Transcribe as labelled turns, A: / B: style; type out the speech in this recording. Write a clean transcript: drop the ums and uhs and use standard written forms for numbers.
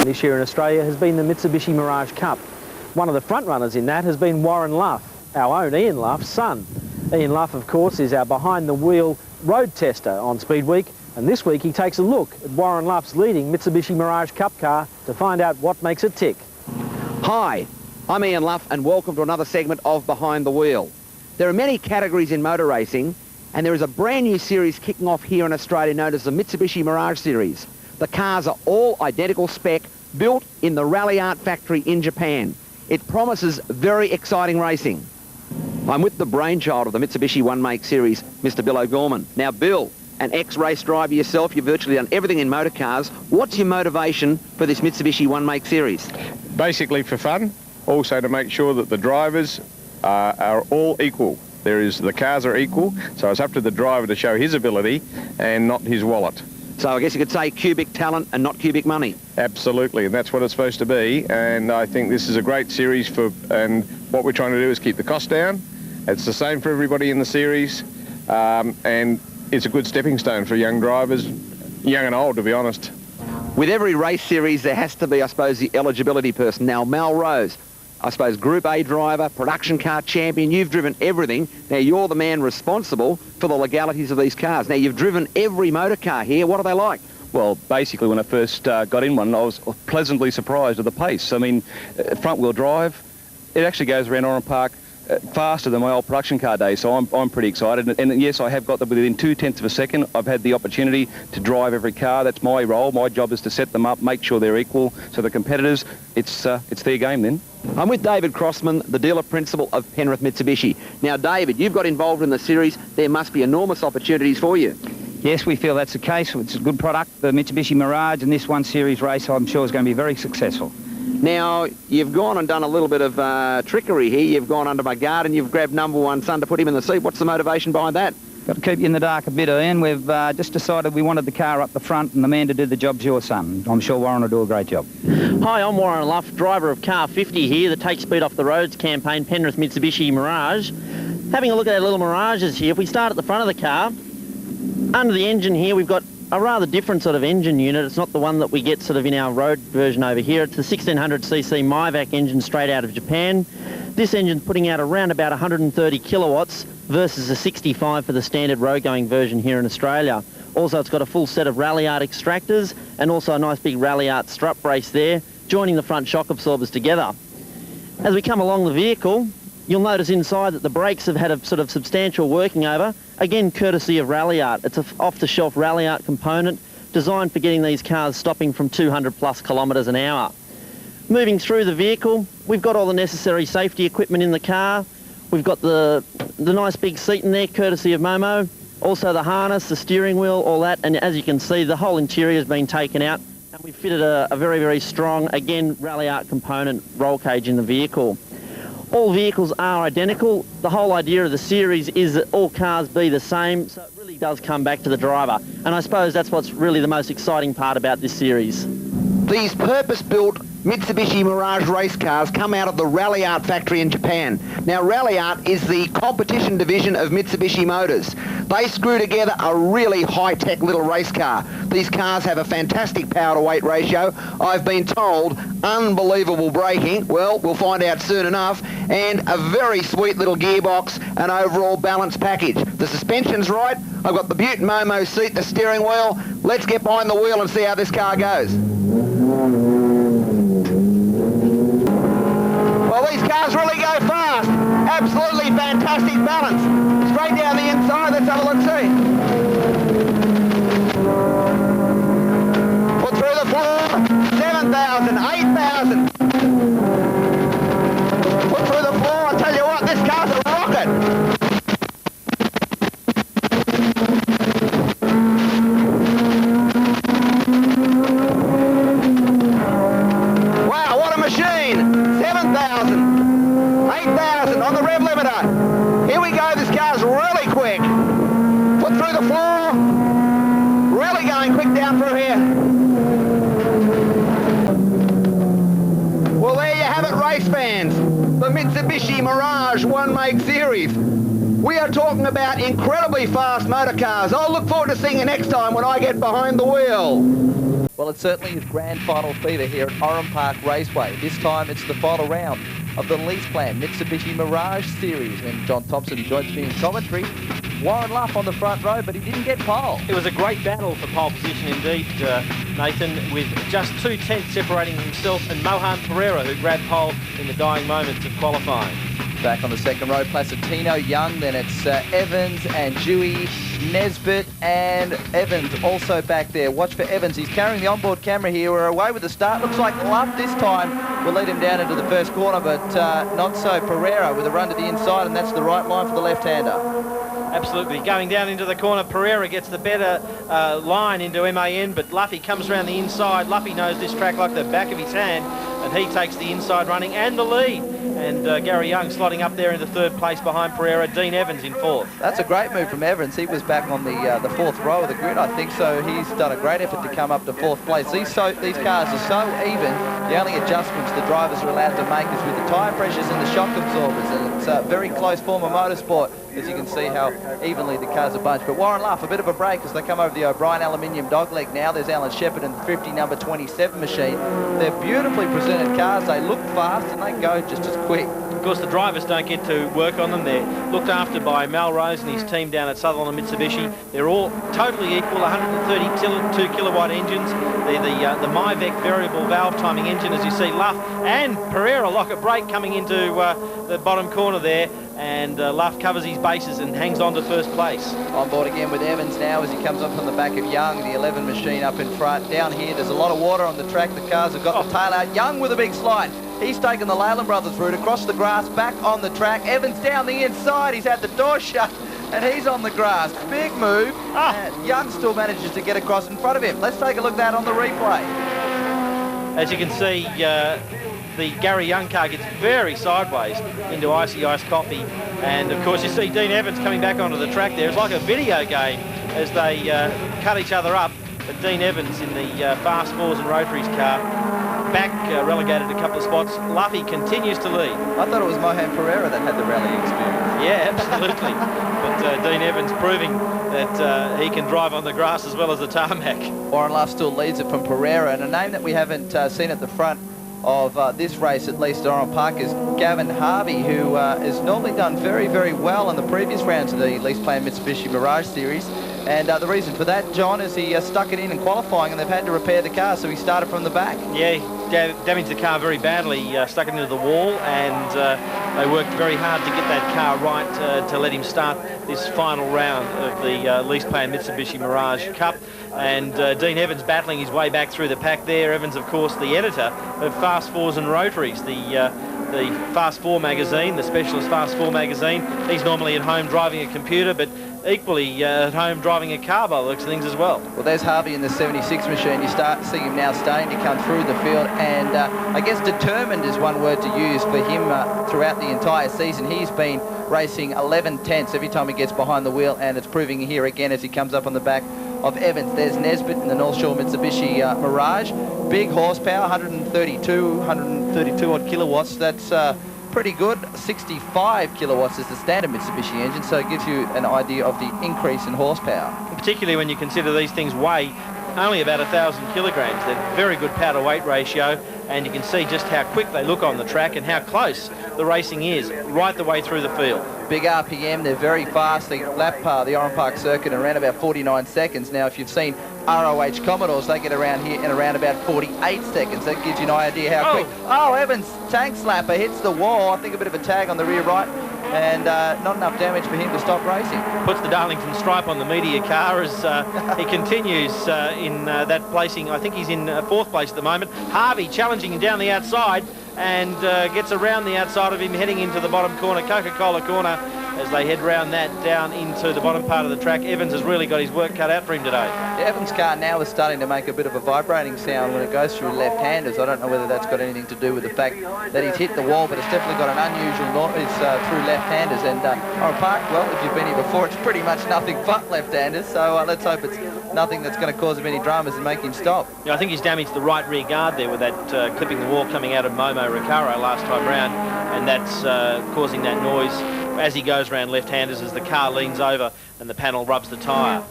A: this year in Australia has been the Mitsubishi Mirage Cup. One of the front runners in that has been Warren Luff, our own Ian Luff's son. Ian Luff, of course, is our behind-the-wheel road tester on Speed Week, and this week he takes a look at Warren Luff's leading Mitsubishi Mirage Cup car to find out what makes it tick.
B: Hi, I'm Ian Luff and welcome to another segment of Behind the Wheel. There are many categories in motor racing, and there is a brand new series kicking off here in Australia known as the Mitsubishi Mirage Series. The cars are all identical spec, built in the Ralliart factory in Japan. It promises very exciting racing. I'm with the brainchild of the Mitsubishi One Make Series, Mr. Bill O'Gorman. Now, Bill, an ex-race driver yourself, you've virtually done everything in motor cars. What's your motivation for this Mitsubishi One Make Series?
C: Basically for fun, also to make sure that the drivers are all equal. The cars are equal, so it's up to the driver to show his ability and not his wallet.
B: So I guess you could say cubic talent and not cubic money.
C: Absolutely, and that's what it's supposed to be. And I think this is a great series and what we're trying to do is keep the cost down. It's the same for everybody in the series, and it's a good stepping stone for young drivers, young and old, to be honest.
B: With every race series, there has to be, I suppose, the eligibility person. Now, Mal Rose, I suppose, Group A driver, production car champion, you've driven everything. Now, you're the man responsible for the legalities of these cars. Now, you've driven every motor car here. What are they like?
D: Well, basically, when I first got in one, I was pleasantly surprised at the pace. I mean, front-wheel drive, it actually goes around Oran Park faster than my old production car days, so I'm pretty excited. And yes, I have got them within 0.2 of a second. I've had the opportunity to drive every car. That's my role. My job is to set them up, make sure they're equal, so the competitors, it's their game then.
B: I'm with David Crossman, the dealer principal of Penrith Mitsubishi. Now, David, you've got involved in the series. There must be enormous opportunities for you.
E: Yes, we feel that's the case. It's a good product, the Mitsubishi Mirage, and this one series race I'm sure is going to be very successful.
B: Now, you've gone and done a little bit of trickery here. You've gone under my guard and you've grabbed number one son to put him in the seat. What's the motivation behind that?
E: Got to keep you in the dark a bit, Ian. We've just decided we wanted the car up the front and the man to do the job's your son. I'm sure Warren will do a great job.
A: Hi, I'm Warren Luff, driver of Car 50 here, the Take Speed Off the Roads campaign, Penrith Mitsubishi Mirage. Having a look at our little Mirages here, if we start at the front of the car, under the engine here we've got a rather different sort of engine unit. It's not the one that we get sort of in our road version over here. It's the 1600cc Myvac engine straight out of Japan. This engine's putting out around about 130 kilowatts versus a 65 for the standard road-going version here in Australia. Also, it's got a full set of Ralliart extractors and also a nice big Ralliart strut brace there, joining the front shock absorbers together. As we come along the vehicle, you'll notice inside that the brakes have had a sort of substantial working over, again courtesy of Ralliart. It's an off-the-shelf Ralliart component designed for getting these cars stopping from 200 plus kilometres an hour. Moving through the vehicle, we've got all the necessary safety equipment in the car. We've got the nice big seat in there courtesy of Momo, also the harness, the steering wheel, all that, and as you can see the whole interior has been taken out and we've fitted a very, very strong, again, Ralliart component roll cage in the vehicle. All vehicles are identical. The whole idea of the series is that all cars be the same, so it really does come back to the driver. And I suppose that's what's really the most exciting part about this series.
B: These purpose-built Mitsubishi Mirage race cars come out of the Ralliart factory in Japan. Now, Ralliart is the competition division of Mitsubishi Motors. They screw together a really high-tech little race car. These cars have a fantastic power-to-weight ratio. I've been told unbelievable braking. Well, we'll find out soon enough. And a very sweet little gearbox and overall balanced package. The suspension's right. I've got the Butte Momo seat, the steering wheel. Let's get behind the wheel and see how this car goes. Well, these cars really go fast. Absolutely fantastic balance. Straight down the inside, let's have a look, see. Put through the floor, 7,000, 8,000. Put through the floor, I tell you what, this car's a rocket. Wow, what a machine. 7,000, 8,000 on the rev limiter. Here we go, this car's really quick. Put through the floor. Really going quick down through here. Well, there you have it, race fans. The Mitsubishi Mirage One Make Series. We are talking about incredibly fast motor cars. I'll look forward to seeing you next time when I get behind the wheel.
F: Well, it certainly is grand final fever here at Oran Park Raceway. This time it's the final round of the lease plan Mitsubishi Mirage Series. And John Thompson joins me in commentary. Warren Luff on the front row, but he didn't get pole.
A: It was a great battle for pole position indeed, Nathan, with just 2 tenths separating himself and Mohan Pereira, who grabbed pole in the dying moments of qualifying.
F: Back on the second row, Placentino, Young, then it's Evans and Dewey, Nesbitt and Evans also back there. Watch for Evans, he's carrying the onboard camera here. We're away with the start. Looks like Luff this time will lead him down into the first corner, but not so. Pereira with a run to the inside, and that's the right line for the left-hander.
A: Absolutely. Going down into the corner, Pereira gets the better line into MAN, but Luffy comes around the inside. Luffy knows this track like the back of his hand, and he takes the inside running and the lead. And Gary Young slotting up there into third place behind Pereira. Dean Evans in fourth.
F: That's a great move from Evans. He was back on the fourth row of the grid, I think, so he's done a great effort to come up to fourth place. These cars are so even. The only adjustments the drivers are allowed to make is with the tyre pressures and the shock absorbers, and it's a very close form of motorsport, as you can see how evenly the cars are bunched. But Warren Luff, a bit of a break as they come over the O'Brien aluminium dogleg now. There's Alan Shepherd and the 50 number 27 machine. They're beautifully presented cars. They look fast and they go just as quick.
A: Of course, the drivers don't get to work on them. They're looked after by Melrose and his team down at Sutherland and Mitsubishi. They're all totally equal, 132 kilowatt engines. They're the Myvec variable valve timing engine, as you see. Luff and Pereira lock a brake coming into the bottom corner there, and Luff covers his bases and hangs on to first place.
F: On board again with Evans now as he comes up from the back of Young, the 11 machine up in front. Down here, there's a lot of water on the track. The cars have got the tail out. Young with a big slide. He's taken the Leyland Brothers route across the grass, back on the track. Evans down the inside. He's had the door shut, and he's on the grass. Big move. And Young still manages to get across in front of him. Let's take a look at that on the replay.
A: As you can see, the Gary Young car gets very sideways into icy ice coffee, and of course you see Dean Evans coming back onto the track there. It's like a video game as they cut each other up, but Dean Evans in the Fast Fours and Rotaries car back relegated a couple of spots. Luffy continues to lead.
F: I thought it was Mohan Pereira that had the rally experience.
A: Yeah, absolutely. But Dean Evans proving that he can drive on the grass as well as the tarmac.
F: Warren Luff still leads it from Pereira, and a name that we haven't seen at the front of this race, at least at Oran Park, is Gavin Harvey, who has normally done very, very well in the previous rounds of the lease plan Mitsubishi Mirage Series. And the reason for that, John, is he stuck it in qualifying, and they've had to repair the car, so he started from the back.
A: Yeah, he damaged the car very badly, stuck it into the wall, and they worked very hard to get that car right to let him start this final round of the lease plan Mitsubishi Mirage Cup. And Dean Evans battling his way back through the pack there. Evans, of course, the editor of Fast Fours and Rotaries, the Fast Four magazine, the specialist Fast Four magazine. He's normally at home driving a computer, but equally at home driving a car by the looks of things as well.
F: Well, there's Harvey in the 76 machine. You start seeing him now starting to come through the field, and I guess determined is one word to use for him throughout the entire season. He's been racing 11 tenths every time he gets behind the wheel, and it's proving here again as he comes up on the back of Evans. There's Nesbitt in the North Shore Mitsubishi Mirage. Big horsepower, 132 odd kilowatts. That's pretty good. 65 kilowatts is the standard Mitsubishi engine, so it gives you an idea of the increase in horsepower.
A: Particularly when you consider these things weigh only about 1,000 kilograms. They're very good power to weight ratio, and you can see just how quick they look on the track and how close the racing is right the way through the field.
F: Big RPM, they're very fast. They lap the Oran Park circuit in around about 49 seconds. Now, if you've seen ROH Commodores, they get around here in around about 48 seconds. That gives you an idea how quick. Oh, Evans, tank slapper, hits the wall. I think a bit of a tag on the rear right, and not enough damage for him to stop racing.
A: Puts the Darlington stripe on the media car as he continues in that placing. I think he's in fourth place at the moment. Harvey challenging him down the outside, and gets around the outside of him, heading into the bottom corner, Coca-Cola corner, as they head round that down into the bottom part of the track. Evans has really got his work cut out for him today.
F: Evans' car now is starting to make a bit of a vibrating sound when it goes through left-handers. I don't know whether that's got anything to do with the fact that he's hit the wall, but it's definitely got an unusual noise through left-handers. And Oran Park, well, if you've been here before, it's pretty much nothing but left-handers, so let's hope it's nothing that's going to cause him any dramas and make him stop.
A: Yeah, I think he's damaged the right rear guard there with that clipping the wall coming out of Momo Recaro last time round, and that's causing that noise as he goes round left-handers as the car leans over and the panel rubs the tyre.